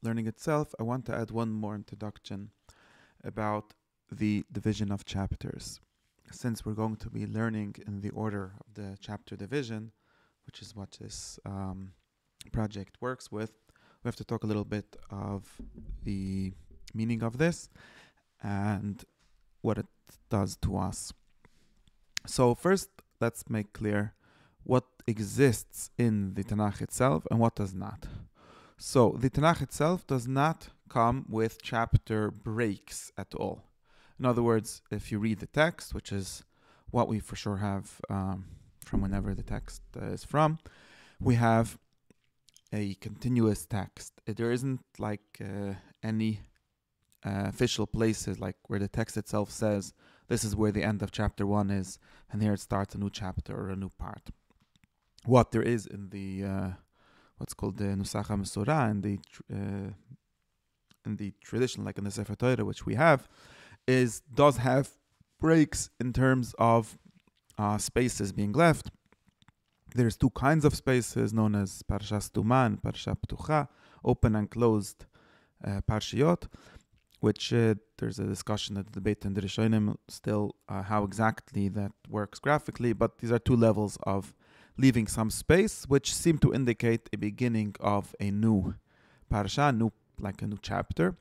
learning itself, I want to add one more introduction about the division of chapters. Since we're going to be learning in the order of the chapter division, which is what this project works with, we have to talk a little bit of the meaning of this and what it does to us. So first, let's make clear what exists in the Tanakh itself and what does not. So the Tanakh itself does not come with chapter breaks at all. In other words, if you read the text, which is what we for sure have from whenever the text is from, we have a continuous text. There isn't like any official places like where the text itself says this is where the end of chapter 1 is and here it starts a new chapter or a new part. What there is in the what's called the Nusach HaMesorah in the tradition, like in the Sefer Torah, which we have, does have breaks in terms of spaces being left. There's two kinds of spaces known as Parshas Tuma and Parsha Ptucha, open and closed Parshiyot, which there's a discussion, a debate in the Rishonim still how exactly that works graphically, but these are two levels of leaving some space, which seem to indicate a beginning of a new Parsha, like a new chapter.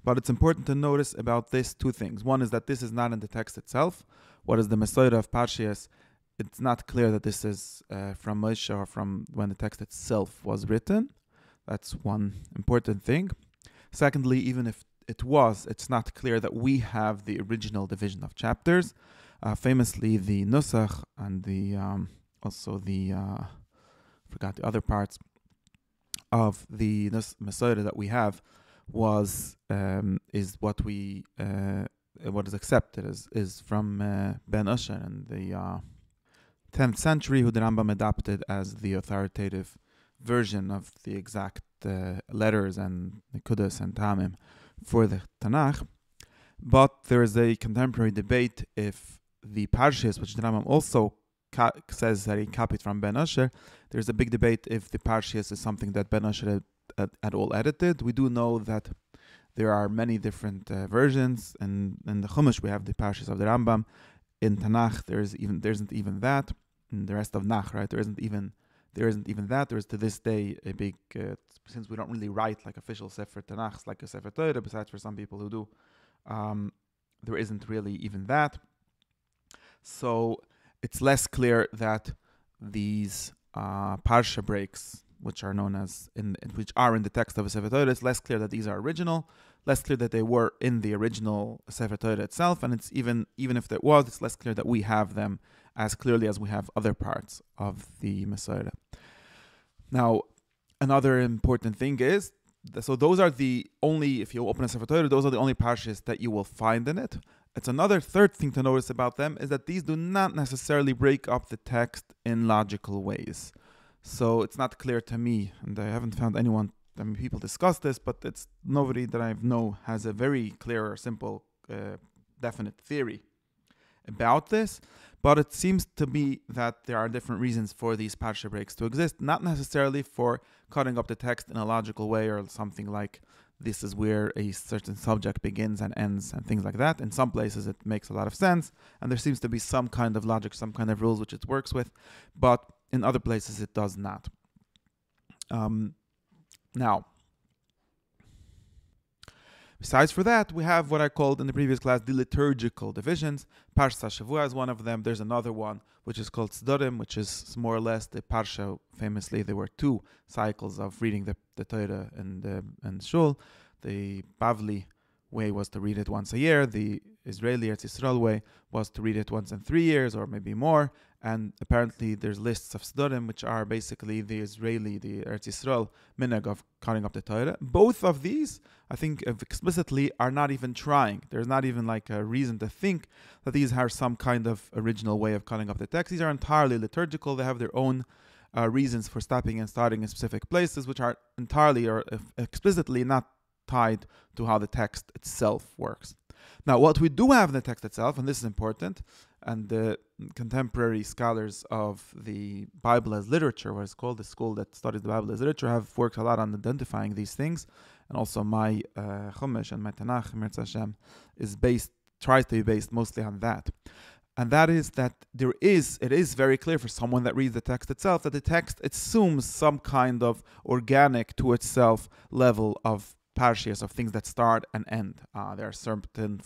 But it's important to notice about this two things. One is that this is not in the text itself. What is the Mesorah of Parshiyos? It's not clear that this is from Moshe or from when the text itself was written. That's one important thing. Secondly, even if it was, it's not clear that we have the original division of chapters. Famously, the Nusach and the also the forgot the other parts of the Mesorah that we have is what we what is accepted is from Ben Usher in the 10th century, who the Rambam adopted as the authoritative version of the exact letters and Nekudas and Tamim for the Tanakh. But there is a contemporary debate if the Parshas, which the Rambam also says that he copied from Ben Usher, there's a big debate if the Parshas is something that Ben Usher at all edited. We do know that there are many different versions, and in the Chumash we have the Parshas of the Rambam. In Tanakh there isn't even that. In the rest of Nach, right, there isn't even that. There is to this day a big since we don't really write like official Sefer Tanachs like a Sefer Torah, besides for some people who do, there isn't really even that. So it's less clear that these parsha breaks, which are known as which are in the text of a Sefer Torah, it's less clear that these are original, less clear that they were in the original Sefer Torah itself, and it's even if there was, it's less clear that we have them as clearly as we have other parts of the Mesorah. Now, another important thing is, so those are the only, if you open a Sefer Torah, those are the only parshas that you will find in it. It's another third thing to notice about them is that these do not necessarily break up the text in logical ways. So it's not clear to me, and I haven't found anyone, people discuss this, but it's nobody that I know has a very clear or simple, definite theory about this. But it seems to be that there are different reasons for these parsha breaks to exist, not necessarily for cutting up the text in a logical way or something like this is where a certain subject begins and ends and things like that. In some places it makes a lot of sense, and there seems to be some kind of logic, some kind of rules which it works with, but in other places it does not. Now, besides for that, we have what I called in the previous class the liturgical divisions. Parsha Shavua is one of them. There's another one which is called Tzedorim, which is more or less the Parsha. Famously, there were two cycles of reading the Torah and Shul. The Bavli way was to read it once a year. The Israeli Eretz Yisrael way was to read it once in 3 years or maybe more. And apparently there's lists of Tzedorim, which are basically the Eretz Yisrael minhag of cutting up the Torah. Both of these, I think, explicitly are not even trying. There's not even like a reason to think that these are some kind of original way of cutting up the text. These are entirely liturgical. They have their own reasons for stopping and starting in specific places, which are entirely or explicitly not tied to how the text itself works. Now, what we do have in the text itself, and this is important, and the contemporary scholars of the Bible as literature, what is called the school that studies the Bible as literature, have worked a lot on identifying these things. And also my Chumash and my Tanakh, Mirz Hashem, tries to be based mostly on that. And that is that it is very clear for someone that reads the text itself that the text assumes some kind of organic to itself level of parshiyas, of things that start and end. There are certain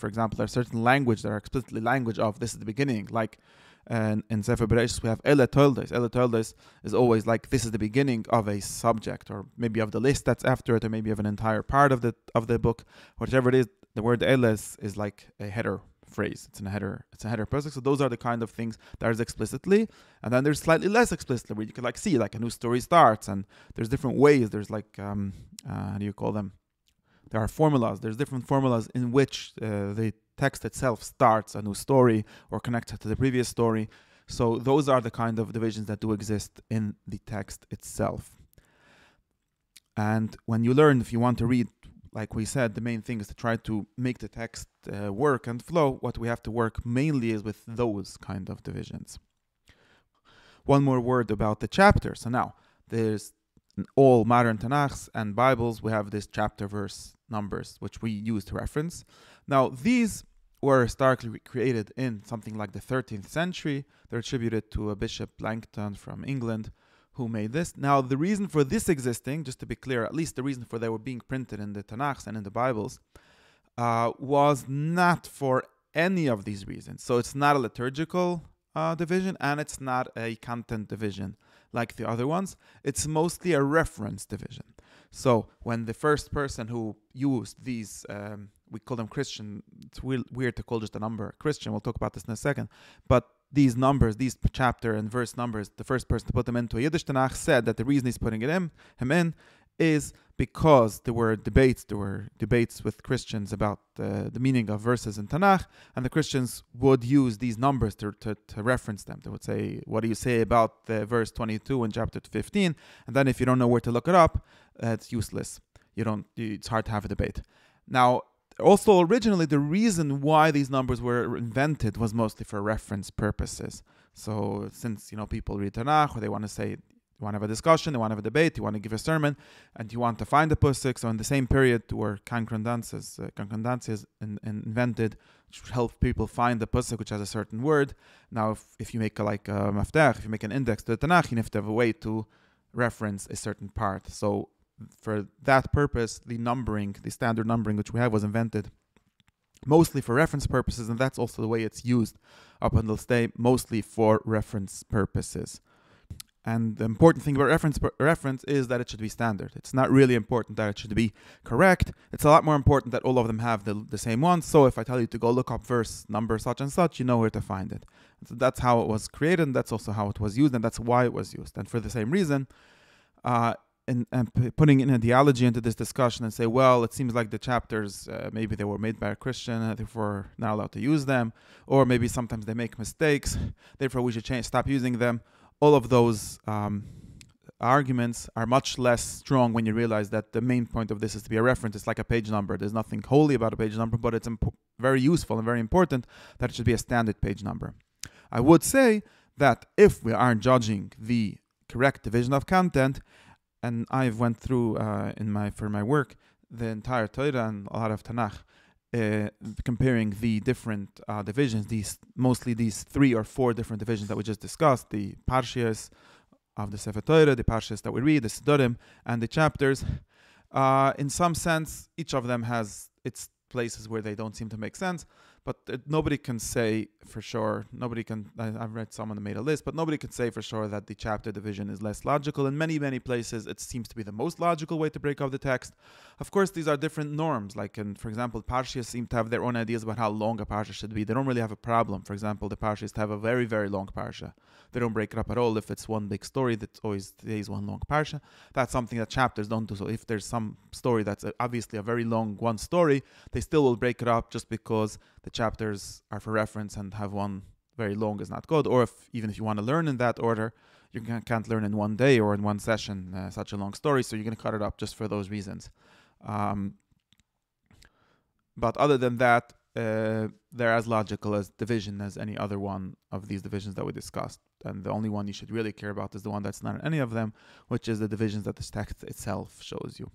language that are explicitly language of this is the beginning, like in Sefer Bereshis we have Ele Toldos. Ele Toldos is always like this is the beginning of a subject, or maybe of the list that's after it, or maybe of an entire part of the book. Whichever it is, the word Ele is like a header phrase. It's a header pasuk. So those are the kind of things that is explicitly, and then there's slightly less explicitly where you can like see like a new story starts, and there's different ways. There's like how do you call them? There are formulas. There's different formulas in which the text itself starts a new story or connects it to the previous story. So those are the kind of divisions that do exist in the text itself. And when you learn, if you want to read, like we said, the main thing is to try to make the text work and flow. What we have to work mainly is with those kind of divisions. One more word about the chapters. So now, there's in all modern Tanakhs and Bibles, we have this chapter verse numbers, which we use to reference. Now, these were historically created in something like the 13th century. They're attributed to a Bishop Langton from England who made this. Now, the reason for this existing, just to be clear, at least the reason for they were being printed in the Tanakhs and in the Bibles, was not for any of these reasons. So it's not a liturgical division, and it's not a content division like the other ones. It's mostly a reference division. So when the first person who used these, we call them Christian, it's weird to call just a number Christian, we'll talk about this in a second, but these numbers, these chapter and verse numbers, the first person to put them into a Yiddish Tanakh said that the reason he's putting him in is because there were debates with Christians about the meaning of verses in Tanakh, and the Christians would use these numbers to reference them. They would say, what do you say about the verse 22 in chapter 15? And then if you don't know where to look it up, it's useless. It's hard to have a debate. Now, also originally the reason why these numbers were invented was mostly for reference purposes. So since people read Tanakh, or they want to say, you want to have a discussion, you want to have a debate, you want to give a sermon, and you want to find a pasuk. So in the same period where concordances invented, which help people find the pasuk which has a certain word. Now, if you make a maftach, if you make an index to the Tanakh, you have to have a way to reference a certain part. So for that purpose, the standard numbering which we have was invented mostly for reference purposes, and that's also the way it's used up until today, mostly for reference purposes. And the important thing about reference is that it should be standard. It's not really important that it should be correct. It's a lot more important that all of them have the same one. So if I tell you to go look up verse number such and such, you know where to find it. So that's how it was created, and that's also how it was used, and that's why it was used. And for the same reason, and putting in ideology into this discussion and say, well, it seems like the chapters, maybe they were made by a Christian, therefore not allowed to use them, or maybe sometimes they make mistakes, therefore we should stop using them. All of those arguments are much less strong when you realize that the main point of this is to be a reference. It's like a page number. There's nothing holy about a page number, but it's very useful and very important that it should be a standard page number. I would say that if we aren't judging the correct division of content, and I've went through for my work the entire Torah and a lot of Tanakh, comparing the different divisions, mostly these 3 or 4 different divisions that we just discussed, the parshiyas of the Sefer Torah, the parshiyas that we read, the Sidurim, and the chapters. In some sense, each of them has its places where they don't seem to make sense, but nobody can say for sure, I've read someone that made a list, but nobody can say for sure that the chapter division is less logical. In many, many places, it seems to be the most logical way to break up the text. Of course, these are different norms. Like, for example, parshas seem to have their own ideas about how long a parsha should be. They don't really have a problem. For example, the parshas have a very, very long parsha. They don't break it up at all. If it's one big story, that always stays one long parsha. That's something that chapters don't do. So if there's some story that's obviously a very long one story, they still will break it up just because the chapters are for reference, and have one very long is not good. Or even if you want to learn in that order, you can't learn in one day or in one session such a long story, so you're going to cut it up just for those reasons. But other than that, they're as logical as division as any other one of these divisions that we discussed. And the only one you should really care about is the one that's not in any of them, which is the divisions that the text itself shows you.